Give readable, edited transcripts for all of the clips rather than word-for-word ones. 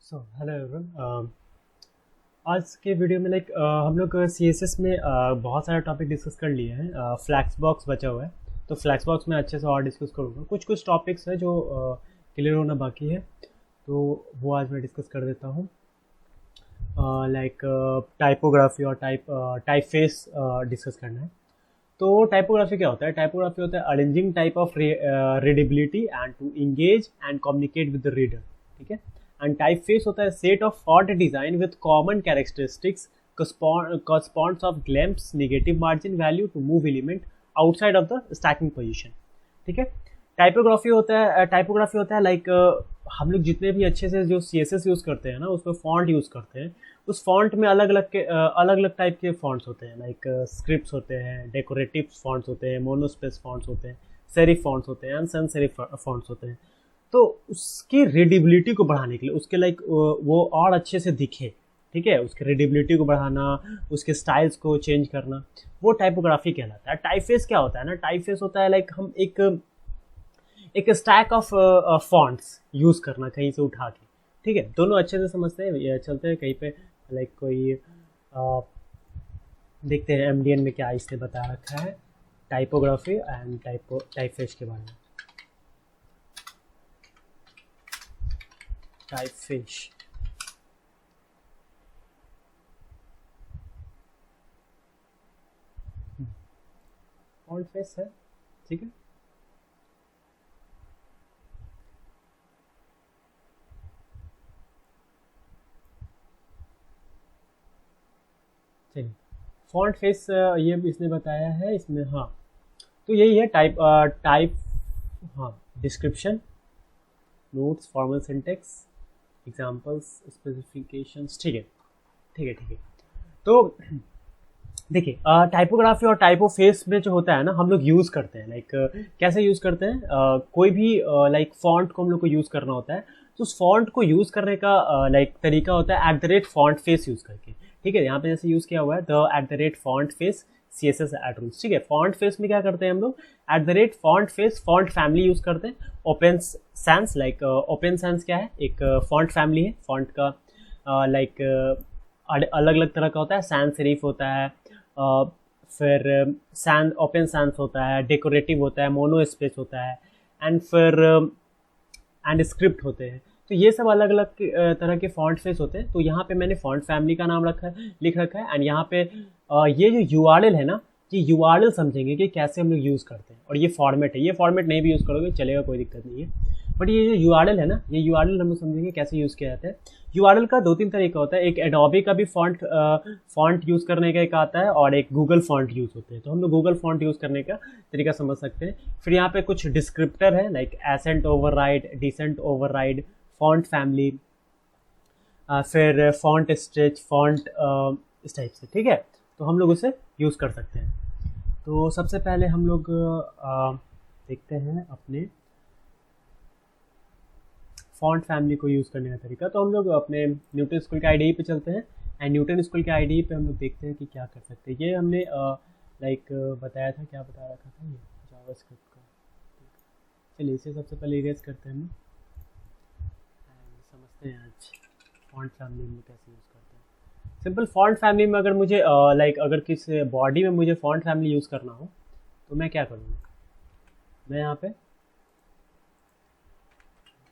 Hello everyone. आज के video में हम लोग CSS में बहुत सारे टॉपिक डिस्कस कर लिए हैं। फ्लैक्स बॉक्स बचा हुआ है, तो फ्लैक्स बॉक्स में अच्छे से और डिस्कस करूँगा। कुछ टॉपिक्स है जो क्लियर होना बाकी है, तो वो आज मैं डिस्कस कर देता हूँ। टाइपोग्राफी और टाइपफेस डिस्कस करना है। तो टाइपोग्राफी क्या होता है? टाइपोग्राफी होता है arranging type of readability and to engage and communicate with the reader, ठीक है। एंड टाइपफेस होता है set of font design with common characteristics corresponds of glimpse negative margin value to move element outside of the stacking position, ठीक है। Typography होता है हम लोग जितने भी अच्छे से जो CSS यूज करते हैं ना, उसमें फॉन्ट यूज करते हैं। उस फॉन्ट में अलग अलग टाइप के फॉन्ट्स होते हैं, स्क्रिप्ट्स होते हैं, डेकोरेटिव फॉन्ट्स होते हैं, मोनोस्पेस फॉन्ट्स होते हैं, सेरिफ फॉन्ट्स होते हैं, सैंस सेरिफ फॉन्ट्स होते हैं। तो उसकी रीडेबिलिटी को बढ़ाने के लिए, उसके वो और अच्छे से दिखे, ठीक है, उसके रीडेबिलिटी को बढ़ाना, उसके स्टाइल्स को चेंज करना, वो टाइपोग्राफी कहलाता है। टाइपफेस क्या होता है ना? टाइपफेस होता है हम एक स्टैक ऑफ फॉन्ट्स यूज करना कहीं से उठा के, ठीक है। दोनों अच्छे से समझते हैं, ये चलते हैं कहीं पे कोई देखते हैं MDN में क्या इसने बता रखा है टाइपोग्राफी एंड टाइपफेस के बारे में। टाइपफेस फॉन्ट फेस है, ठीक है। चलिए, फॉन्ट फेस ये इसने बताया है इसमें, हाँ। तो यही है टाइप, हाँ, description, notes, formal syntax, examples, specifications, ठीक है। तो देखिए, टाइपोग्राफी और टाइपोफेस में जो होता है ना, हम लोग यूज़ करते हैं कैसे यूज़ करते हैं? कोई भी फॉन्ट को हम लोग को यूज़ करना होता है, तो उस फॉन्ट को यूज़ करने का तरीका होता है @फॉन्ट फेस यूज़ करके, ठीक है। यहाँ पे जैसे यूज़ किया हुआ है द @फॉन्ट फेस CSS एट्रूल्स, ठीक है। फॉन्ट फेस में क्या करते हैं हम लोग? @Font face font family use करते हैं। ओपन सैंस ओपन सैंस क्या है? एक फॉन्ट फैमिली है फॉन्ट का, अलग अलग तरह का होता है। सैंस सेरिफ होता है, फिर ओपन सैंस होता है, डेकोरेटिव होता है, मोनो स्पेस होता है, एंड स्क्रिप्ट होते हैं। तो ये सब अलग अलग तरह के फॉन्ट फेस होते हैं। तो यहाँ पे मैंने फॉन्ट फैमिली का नाम लिख रखा है। एंड यहाँ पे ये जो URL है ना, ये URL समझेंगे कि कैसे हम लोग यूज़ करते हैं। और ये फॉर्मेट है, ये फॉर्मेट नहीं भी यूज़ करोगे चलेगा, कोई दिक्कत नहीं है। बट ये जो URL है ना, ये URL हम लोग समझेंगे कैसे यूज़ किया जाता है। URL का 2-3 तरीका होता है। एक एडोबी का भी फॉन्ट यूज़ करने का एक आता है, और एक गूगल फॉन्ट यूज़ होते हैं। तो हम लोग गूगल फॉन्ट यूज़ करने का तरीका समझ सकते हैं। फिर यहाँ पे कुछ डिस्क्रिप्टर है, ascent override, descent override, font family, फिर फॉन्ट स्ट्रेच, फॉन्ट इस टाइप से, ठीक है। तो हम लोग उसे यूज़ कर सकते हैं। तो सबसे पहले हम लोग देखते हैं अपने फॉन्ट फैमिली को यूज़ करने का तरीका। तो हम लोग अपने न्यूटन स्कूल के IDE पे चलते हैं, एंड न्यूटन स्कूल के IDE पे हम लोग देखते हैं कि क्या कर सकते हैं। ये हमने बताया था, क्या बता रखा था, ये जावास्क्रिप्ट का। चलिए इसे सबसे पहले इरेज करते हैं हम, समझते हैं आज फॉन्ट फैमिली में कैसे यूज़ करते हैं। सिंपल फॉन्ट फैमिली में अगर मुझे अगर किस बॉडी में मुझे फॉन्ट फैमिली यूज़ करना हो, तो मैं क्या करूँगा? मैं यहाँ पे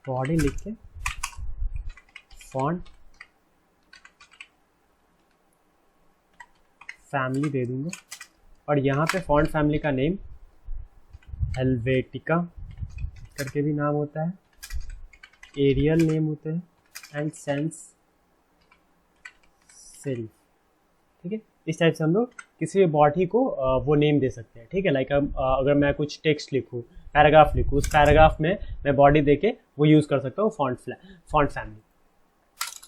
बॉडी लिख के फॉन्ट फैमिली दे दूंगा, और यहाँ पे फॉन्ट फैमिली का नेम हेल्वेटिका करके भी नाम होता है, एरियल नेम होते हैं, एंड सैंस सेरिफ, ठीक है। इस टाइप से हम लोग किसी भी बॉडी को वो नेम दे सकते हैं, ठीक है। अगर मैं कुछ टेक्स्ट लिखूँ, पैराग्राफ लिखूँ, उस पैराग्राफ में मैं बॉडी देके वो यूज़ कर सकता हूँ फॉन्ट फैमिली।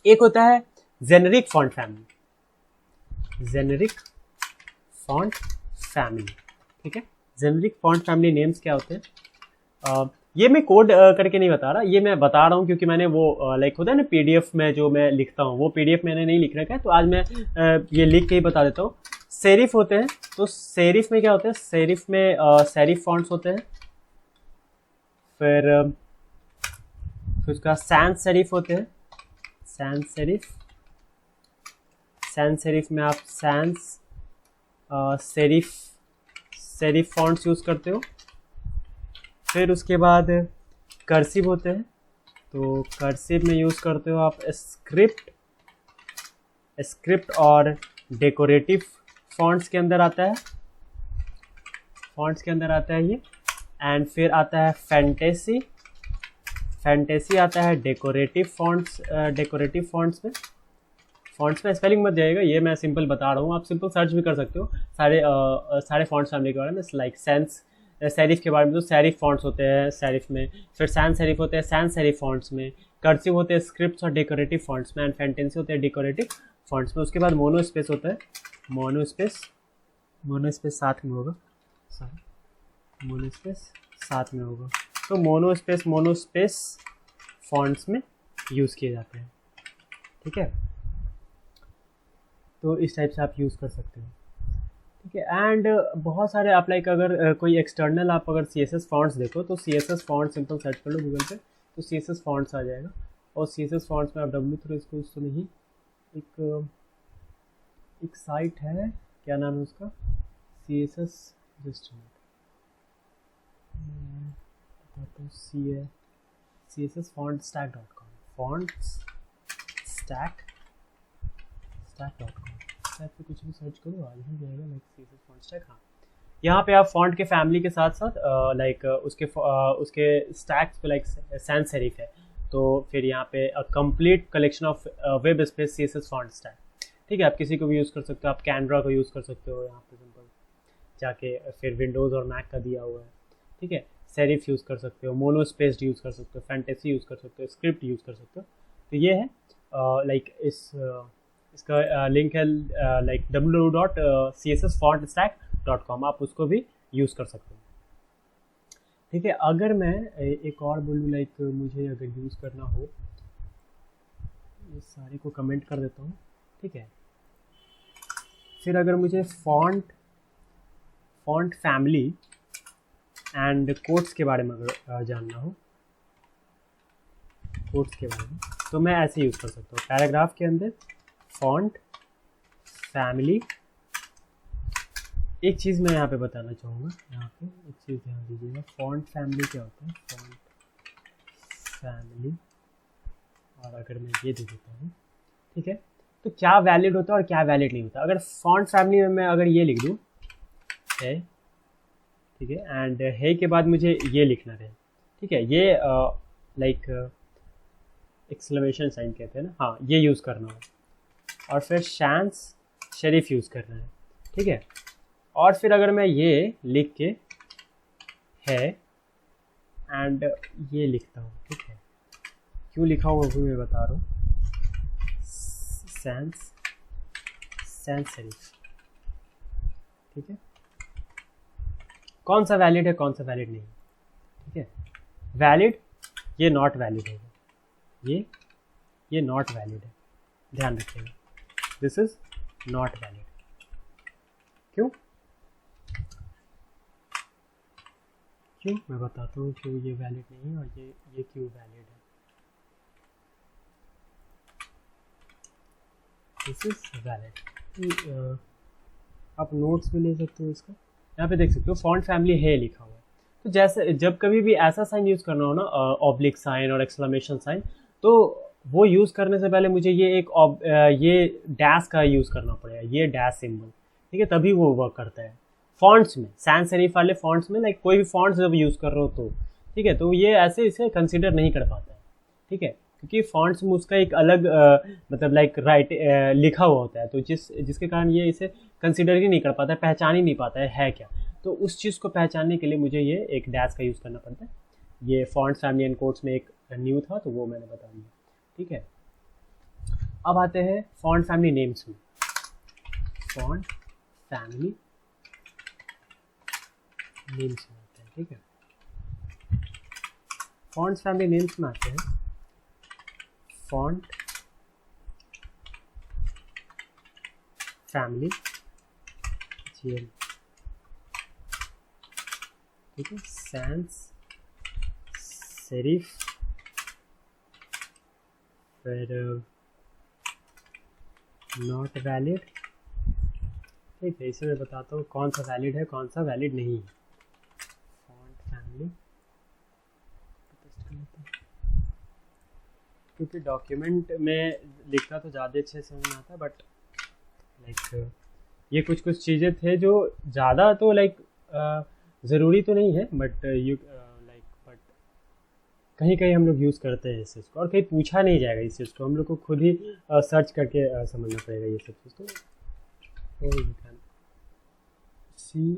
एक होता है generic font family, generic font family, ठीक है। जेनेरिक फॉन्ट फैमिली नेम्स क्या होते हैं? ये मैं कोड करके नहीं बता रहा, ये मैं बता रहा हूँ क्योंकि मैंने वो होता है ना PDF में जो मैं लिखता हूँ, वो PDF मैंने नहीं लिख रखा है, तो आज मैं ये लिख के ही बता देता हूँ। सेरिफ होते हैं, तो सेरिफ में क्या होता है? सेरिफ में सेरिफ फॉन्ट्स होते हैं, फिर उसका सैंस सेरिफ होते हैं, सैंस सेरिफ में आप सेरिफ फॉन्ट्स यूज़ करते हो। फिर उसके बाद कर्सिव होते हैं, तो कर्सिव में यूज़ करते हो आप स्क्रिप्ट और डेकोरेटिव फॉन्ट्स के अंदर आता है ये। एंड फिर आता है फैंटेसी आता है डेकोरेटिव फॉन्ट्स में। फॉन्ट्स में स्पेलिंग मत जाएगा, ये मैं सिंपल बता रहा हूँ, आप सिंपल सर्च भी कर सकते हो सारे फॉन्ट्स फैमिली के बारे में। लाइक सेरिफ के बारे में तो सेरिफ फॉन्ट्स होते हैं सेरिफ में, फिर सैंस सेरिफ होते हैं सैंस सेरिफ फॉन्ट्स में, कर्सिव होते हैं स्क्रिप्ट्स और डेकोरेटिव फॉन्ट्स में, एंड फैंटेसी होते हैं डेकोरेटिव फॉन्ट्स में। उसके बाद मोनो स्पेस होता है, मोनो स्पेस साथ में होगा, तो मोनो स्पेस फॉन्ट्स में यूज़ किए जाते हैं। ठीक है, तो इस टाइप से आप यूज़ कर सकते हो। ठीक है, एंड बहुत सारे आप लाइक अगर कोई एक्सटर्नल आप अगर CSS फॉन्ट्स देखो तो CSS फॉन्ट सिंपल सर्च कर लो गूगल पे, तो CSS फॉन्ट्स आ जाएगा। और CSS फॉन्ट्स में आप W3 इसको तो नहीं, एक साइट है, क्या नाम है उसका, CSS just CSS fontstack.com, fontstack.com पे कुछ भी सर्च करो आ ही जाएगा, लाइक CSS fontstack। हाँ, यहाँ पे आप फॉन्ट के फैमिली के साथ साथ लाइक उसके स्टैक्स पे लाइक सैंस सेरिफ है, तो फिर यहाँ पे complete collection of web space CSS fontstack। ठीक है, आप किसी को भी यूज़ कर सकते हो, आप कैनरा को यूज़ कर सकते हो यहाँ पे सिंपल जाके, फिर विंडोज़ और मैक का दिया हुआ है। ठीक है, सेरिफ यूज़ कर सकते हो, मोनो स्पेस्ड यूज़ कर सकते हो, फैंटेसी यूज़ कर सकते हो, स्क्रिप्ट यूज़ कर सकते हो। तो ये है लाइक इसका लिंक है लाइक www.cssfontstack.com, आप उसको भी यूज़ कर सकते हो। ठीक है, अगर मैं एक और बोलूँ लाइक मुझे अगर यूज़ करना हो, ये सारे को कमेंट कर देता हूँ। ठीक है, फिर अगर मुझे फॉन्ट फैमिली एंड कोट्स के बारे में अगर जानना हो, कोट्स के बारे में, तो मैं ऐसे यूज़ कर सकता हूँ पैराग्राफ के अंदर फॉन्ट फैमिली। एक चीज़ मैं यहाँ पे बताना चाहूँगा, यहाँ पे एक चीज़ ध्यान दीजिएगा, फॉन्ट फैमिली क्या होता है, फॉन्ट फैमिली, और अगर मैं ये दे देता हूँ, ठीक है, तो क्या वैलिड होता है और क्या वैलिड नहीं होता। अगर फॉन्ट फैमिली में मैं अगर ये लिख दूँ है, ठीक है, एंड है के बाद मुझे ये लिखना है, ठीक है, ये लाइक एक्सक्लेमेशन साइन कहते हैं ना, हाँ, ये यूज़ करना है, और फिर सैंस सेरिफ यूज़ करना है। ठीक है, और फिर अगर मैं ये लिख के है एंड ये लिखता हूँ, ठीक है, क्यों लिखा हुआ वो मैं बता रहा हूँ, सैंस सेरिफ। ठीक है, कौन सा वैलिड है कौन सा वैलिड नहीं। ठीक है, वैलिड, ये नॉट वैलिड होगा, ये नॉट वैलिड है, ध्यान रखिएगा, दिस इज नॉट वैलिड। क्यों मैं बताता हूँ क्यों ये वैलिड नहीं है और ये क्यों वैलिड है। दिस इज वैलिड, आप नोट्स भी ले सकते हो इसका, यहाँ पे देख सकते हो फॉन्ट फैमिली है लिखा हुआ है। तो जैसे जब कभी भी ऐसा साइन यूज़ करना हो ना, ऑब्लिक साइन और एक्सक्लेमेशन साइन, तो वो यूज़ करने से पहले मुझे ये डैश का यूज़ करना पड़ेगा, ये डैश सिंबल, ठीक है, तभी वो वर्क करता है फॉन्ट्स में, सैंस सेरिफ वाले फॉन्ट्स में, लाइक कोई भी फॉन्ट्स जब यूज़ कर रहे हो तो, ठीक है, तो ये ऐसे इसे कंसिडर नहीं कर पाता है। ठीक है, क्योंकि फॉन्ट्स में उसका एक अलग मतलब लाइक लिखा हुआ होता है, तो जिसके कारण ये इसे कंसिडर ही नहीं कर पाता है, पहचान ही नहीं पाता है क्या। तो उस चीज़ को पहचानने के लिए मुझे ये एक डैश का यूज़ करना पड़ता है। ये फॉन्ट फैमिली एंड कोट्स में एक न्यू था तो वो मैंने बता दिया। ठीक है, अब आते हैं फॉन्ट फैमिली नेम्स में। फॉन्ट फैमिली नेम्स में आते हैं, ठीक है, फॉन्ट फैमिली नेम्स में आते हैं फॉन्ट फैमिली GL, ठीक है, सैंस सेरिफ, फिर नॉट वैलिड। ठीक है, इसे मैं बताता हूँ कौन सा वैलिड है कौन सा वैलिड नहीं है। फॉन्ट फैमिली क्योंकि डॉक्यूमेंट में लिखना तो ज़्यादा अच्छे से नहीं आता, बट लाइक ये कुछ कुछ चीज़ें थे जो ज़्यादा तो लाइक ज़रूरी तो नहीं है, बट यू लाइक बट कहीं कहीं हम लोग यूज़ करते हैं इस चीज़ को, और कहीं पूछा नहीं जाएगा इस चीज़ को, हम लोग को खुद ही सर्च करके समझना पड़ेगा ये सब चीज़। तो you can see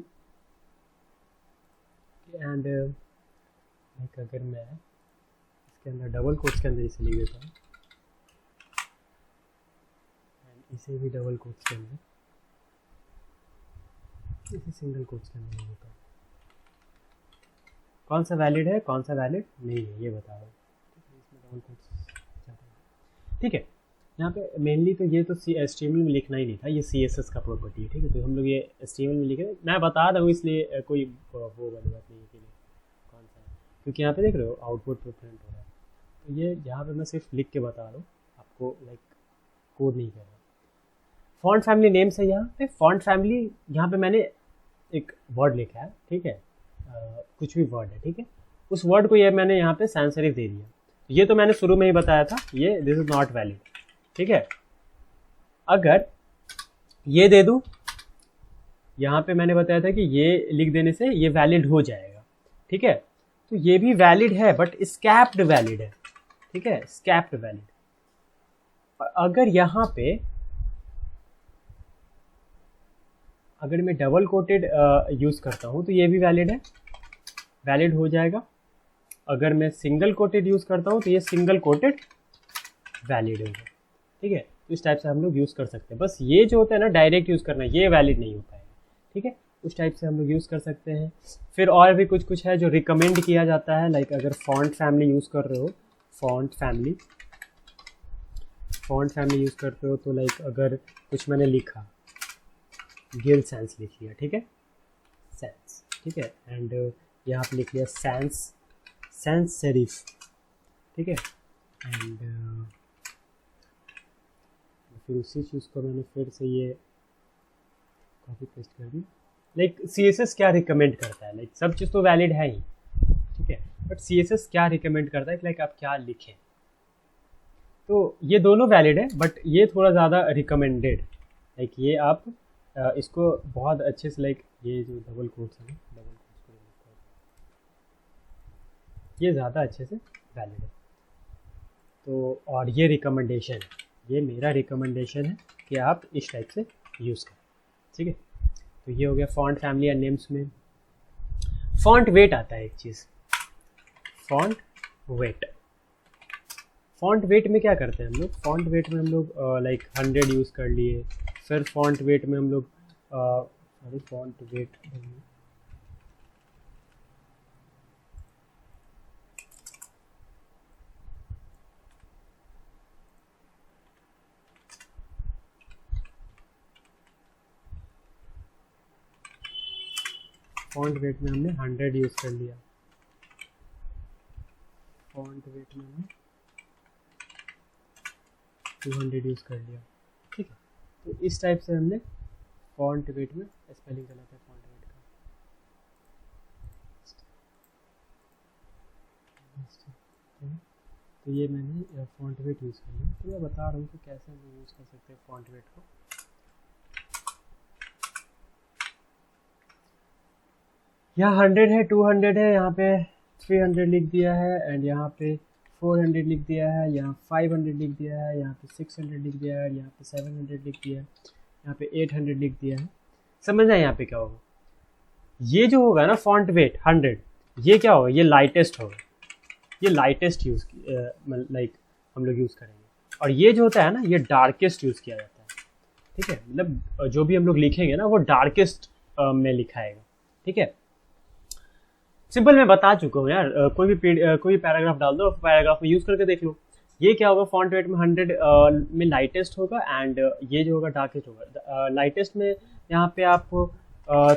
and like अगर मैं इसके अंदर डबल कोट्स के अंदर इसे लिख देता हूँ, एंड इसे भी डबल कोट्स के अंदर, इसे सिंगल कोट्स के अंदर लिख देता हूँ। कौन सा वैलिड है कौन सा वैलिड नहीं है ये बता रहा हूँ। इसमें डबल कोट्स, ठीक है। यहाँ पे मेनली तो ये तो HTML में लिखना ही नहीं था, ये CSS का प्रॉपर्टी है, ठीक है। तो हम लोग ये HTML में लिखे, मैं बता रहा हूँ इसलिए कोई वो वाली बात नहीं है कि कौन सा है, क्योंकि यहाँ पे देख रहे हो आउटपुट पे प्रिंट हो रहा है। तो ये यहाँ पे मैं सिर्फ लिख के बता रहा हूँ आपको, लाइक कोड नहीं कर रहा। फॉन्ट फैमिली नेम्स है यहाँ पे, फॉन्ट फैमिली यहाँ पे मैंने एक वर्ड लिखा है, ठीक है, कुछ भी वर्ड है, ठीक है। उस वर्ड को ये मैंने यहाँ पे सैंस सेरिफ दे दिया। ये तो मैंने शुरू में ही बताया था, ये दिस इज नॉट वैलिड, ठीक है। अगर ये दे दूं, यहाँ पे मैंने बताया था कि ये लिख देने से ये वैलिड हो जाएगा, ठीक है। तो ये भी वैलिड है बट स्कैप्ड वैलिड है, ठीक है, स्कैप्ड वैलिड। अगर यहाँ पे अगर मैं डबल कोटेड यूज़ करता हूँ तो ये भी वैलिड है, वैलिड हो जाएगा। अगर मैं सिंगल कोटेड यूज़ करता हूँ तो ये सिंगल कोटेड वैलिड होगा, ठीक है। तो इस टाइप से हम लोग यूज़ कर सकते हैं। बस ये जो होता है ना डायरेक्ट यूज़ करना, ये वैलिड नहीं हो पाएगा, ठीक है। उस टाइप से हम लोग यूज़ कर सकते हैं। फिर और भी कुछ कुछ है जो रिकमेंड किया जाता है, लाइक अगर फॉन्ट फैमिली यूज़ कर रहे हो, फॉन्ट फैमिली यूज़ करते हो तो लाइक अगर कुछ मैंने लिखा, गिल सैंस लिख लिया, ठीक है, सैंस, ठीक है, एंड यहाँ पे लिख लिया सैंस सेरिफ, ठीक है, एंड फिर उसी चीज़ को मैंने फिर से ये कॉपी पेस्ट कर दी। लाइक CSS क्या रिकमेंड करता है, लाइक सब चीज़ तो वैलिड है ही, ठीक है, बट CSS क्या रिकमेंड करता है कि लाइक आप क्या लिखें। तो ये दोनों वैलिड है बट ये थोड़ा ज़्यादा रिकमेंडेड, लाइक ये आप इसको बहुत अच्छे से, लाइक ये जो डबल कोट्स है, डबल कोट्स को ये ज़्यादा अच्छे से वैलिड है। तो और ये रिकमेंडेशन, ये मेरा रिकमेंडेशन है कि आप इस टाइप से यूज़ करें, ठीक है। तो ये हो गया फॉन्ट फैमिली एंड नेम्स में। फॉन्ट वेट आता है एक चीज़, फॉन्ट वेट। फॉन्ट वेट में क्या करते हैं हम लोग, फॉन्ट वेट में हम लोग लाइक 100 यूज़ कर लिए, फिर फॉन्ट वेट में हम लोग फॉन्ट वेट फॉन्ट वेट में हमने 100 यूज़ कर लिया, फॉन्ट वेट में हमने 200 यूज़ कर लिया, ठीक है। तो इस टाइप से हमने फॉन्ट वेट में स्पेलिंग गलत है फॉन्ट वेट का, तो ये मैंने फॉन्ट वेट यूज़ कर लिया। तो मैं बता रहा हूँ कि कैसे हम यूज़ कर सकते हैं फॉन्ट वेट को। यहाँ 100 है, 200 है, यहाँ पे 300 लिख दिया है, एंड यहाँ पे 400 लिख दिया है, यहाँ 500 लिख दिया है, यहाँ पे 600 लिख दिया है, यहाँ पे 700 लिख दिया है, यहाँ पे 800 लिख दिया है। समझना यहाँ पे क्या होगा, ये जो होगा ना फॉन्ट वेट 100, ये क्या होगा, ये लाइटेस्ट होगा, ये लाइटेस्ट यूज़ लाइक हम लोग यूज़ करेंगे। और ये जो होता है ना, ये डार्केस्ट यूज़ किया जाता है, ठीक है। मतलब जो भी हम लोग लिखेंगे ना वो डार्केस्ट में लिखाएगा, ठीक है। सिंपल मैं बता चुका हूँ यार, कोई भी पैराग्राफ डाल दो, पैराग्राफ में यूज़ करके देख लो। ये क्या होगा, फॉन्ट वेट में 100 में लाइटेस्ट होगा, एंड ये जो होगा डार्केस्ट होगा। लाइटेस्ट में यहाँ पे आप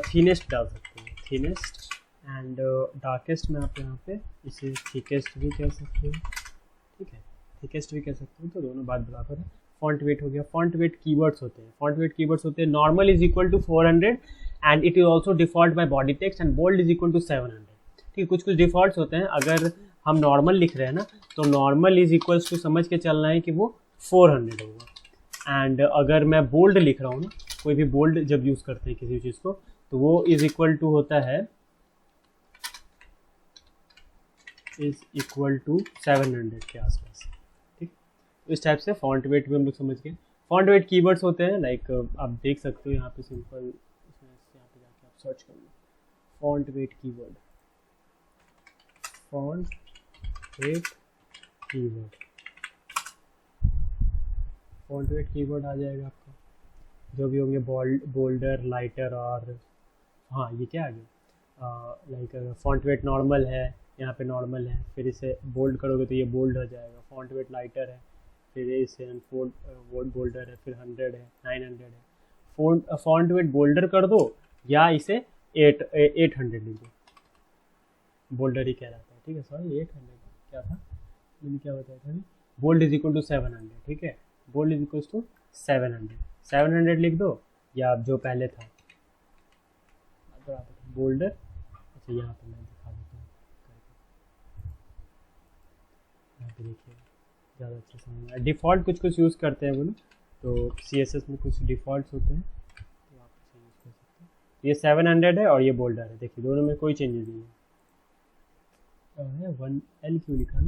थीनेस्ट डाल सकते हैं, थीनेस्ट, एंड डार्केस्ट में आप यहाँ पे इसे थिकेस्ट भी कह सकते हो, ठीक है, थिकेस्ट भी कह सकते हो। तो दोनों बात बराबर है। फॉन्ट वेट हो गया। फॉन्ट वेट कीवर्ड्स होते हैं, फॉन्ट वेट कीवर्ड्स होते हैं normal is equal to 400 and it is also default by body text and bold is equal to 700। ठीक है, कुछ कुछ डिफॉल्ट्स होते हैं। अगर हम नॉर्मल लिख रहे हैं ना तो नॉर्मल इज इक्वल्स टू समझ के चलना है कि वो 400 होगा। एंड अगर मैं बोल्ड लिख रहा हूँ ना, कोई भी बोल्ड जब यूज़ करते हैं किसी चीज़ को, तो वो इज इक्वल टू होता है इज इक्वल टू 700 के आसपास। ठीक, इस टाइप से फॉन्ट वेट भी हम लोग समझ गए। फॉन्ट वेट कीवर्ड्स होते हैं लाइक आप देख सकते हो यहाँ पे सिंपल, इसमें यहाँ पे जाके आप सर्च कर लो font weight keyword, font weight keyword, font weight keyword आ जाएगा आपका, जो भी होंगे बोल्डर, लाइटर और हाँ ये क्या आ गया लाइक फॉन्ट वेट नॉर्मल है, यहाँ पे नॉर्मल है, फिर इसे बोल्ड करोगे तो ये बोल्ड हो जाएगा। फॉन्ट वेट लाइटर है, फिर इसे बोल्डर है, फिर 100 है, 900 है। फॉन्ट वेट बोल्डर कर दो या इसे 800 लिख दो, बोल्डर ही कह रहा था। ठीक है, सॉरी 800 क्या था, मैंने क्या बताया था, बोल्ड इज इक्वल टू 700। ठीक है, बोल्ड इज इक्वल टू 700 लिख दो, या जो पहले था बोल्डर। अच्छा यहाँ पे मैं दिखा देता हूँ, यहाँ पे देखिए ज़्यादा अच्छे समझ में। डिफ़ॉल्ट कुछ कुछ यूज़ करते हैं वो लोग, तो CSS में कुछ डिफ़ॉल्ट्स होते हैं तो आप इसे यूज़ कर सकते हैं। ये 700 है और ये बोल्डर है, देखिए दोनों में कोई चेंजेस नहीं है। 1L क्यों लिखा है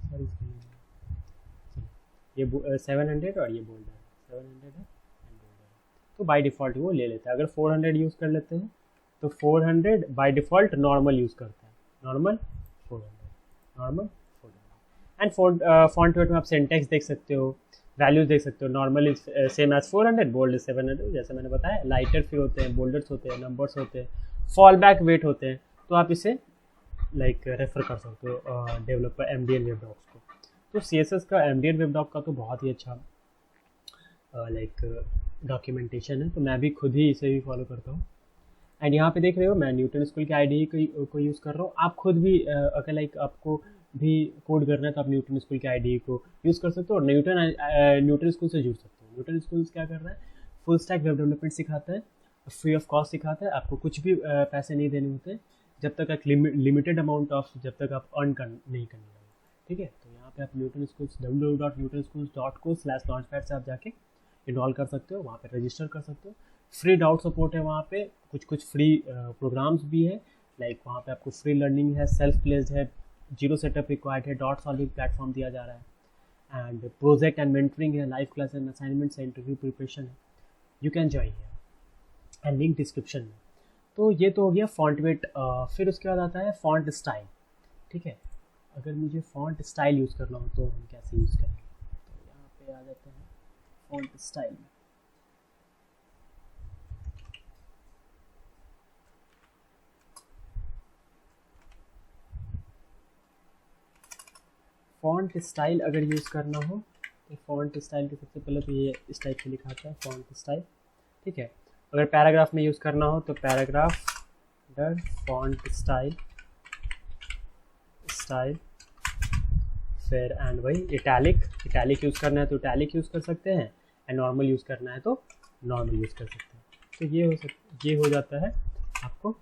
सॉरी, ये 700 और ये बोल्डर है, 700 है। तो बाय डिफ़ॉल्ट वो ले लेता है। अगर 400 यूज़ कर लेते हैं तो 400 बाय डिफ़ॉल्ट नॉर्मल यूज़ करता है, नॉर्मल 400 एंड फॉन्ट वेट में आप सिंटैक्स देख सकते हो, वैल्यूज देख सकते हो। Normal is same as 400, bold is 700, जैसे मैंने बताया। लाइटर फिर होते हैं, बोल्डर्स होते हैं, नंबर्स होते हैं, फॉल बैक वेट होते हैं। तो आप इसे लाइक रेफर कर सकते हो डेवलपर MDN वेब डॉक्स को। तो CSS का MDN वेब डॉक का तो बहुत ही अच्छा लाइक डॉक्यूमेंटेशन है, तो मैं भी खुद ही इसे भी फॉलो करता हूँ। एंड यहाँ पे देख रहे हो मैं न्यूटन स्कूल के IDE को यूज़ कर रहा हूँ। आप खुद भी अगर लाइक आपको भी कोड करना है तो आप न्यूटन स्कूल के IDE को यूज़ कर सकते हो और न्यूटन स्कूल से जुड़ सकते हो। न्यूटन स्कूल क्या कर रहा है, फुल स्टैक वेब डेवलपमेंट सिखाता है, फ्री ऑफ कॉस्ट सिखाता है। आपको कुछ भी पैसे नहीं देने होते जब तक एक लिमिटेड अमाउंट ऑफ, जब तक आप अर्न नहीं करने लगे। ठीक है, तो यहाँ पे आप न्यूटन स्कूल्स www.newtonschools.co/launchpad से आप जाके इनरोल कर सकते हो, वहाँ पे रजिस्टर कर सकते हो। फ्री डाउट सपोर्ट है वहाँ पे, कुछ फ्री प्रोग्राम्स भी है, लाइक वहाँ पे आपको फ्री लर्निंग है, सेल्फ प्लेस्ड है, जीरो सेटअप रिक्वायर्ड है, डॉट सॉल्विंग प्लेटफॉर्म दिया जा रहा है, एंड प्रोजेक्ट एंड मेंटरिंग है, लाइव क्लास एंड असाइनमेंट्स है, इंटरव्यू प्रिपरेशन है। You can join here and link description में। तो ये तो हो गया फॉन्ट वेट। फिर उसके बाद आता है फॉन्ट स्टाइल। ठीक है, अगर मुझे फॉन्ट स्टाइल यूज़ करना हो तो हम कैसे यूज़ करेंगे, तो यहाँ पे आ जाते हैं फॉन्ट स्टाइल में। फॉन्ट स्टाइल अगर यूज़ करना हो तो फॉन्ट स्टाइल के सबसे पहले तो ये इस टाइप से लिखा था फॉन्ट स्टाइल। ठीक है, अगर पैराग्राफ में यूज़ करना हो तो पैराग्राफ डर फॉन्ट स्टाइल फिर एंड वही इटैलिक यूज़ करना है तो इटैलिक यूज़ कर सकते हैं, एंड नॉर्मल यूज़ करना है तो नॉर्मल यूज़ कर सकते हैं। तो ये हो जाता है आपको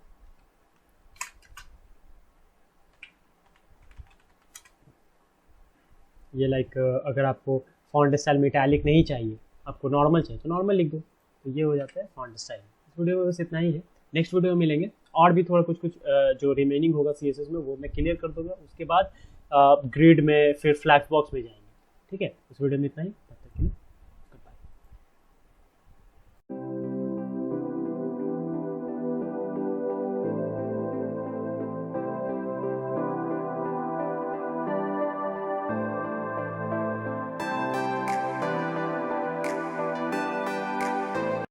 ये लाइक अगर आपको फॉन्ट स्टाइल में इटैलिक नहीं चाहिए, आपको नॉर्मल चाहिए तो नॉर्मल लिख दो, तो ये हो जाता है फॉन्ट स्टाइल। इस वीडियो में बस इतना ही है, नेक्स्ट वीडियो में मिलेंगे और भी थोड़ा कुछ जो रिमेनिंग होगा CSS में वो मैं क्लियर कर दूंगा। उसके बाद ग्रिड में फिर फ्लैक्स बॉक्स में जाएंगे। ठीक है, इस वीडियो में इतना ही।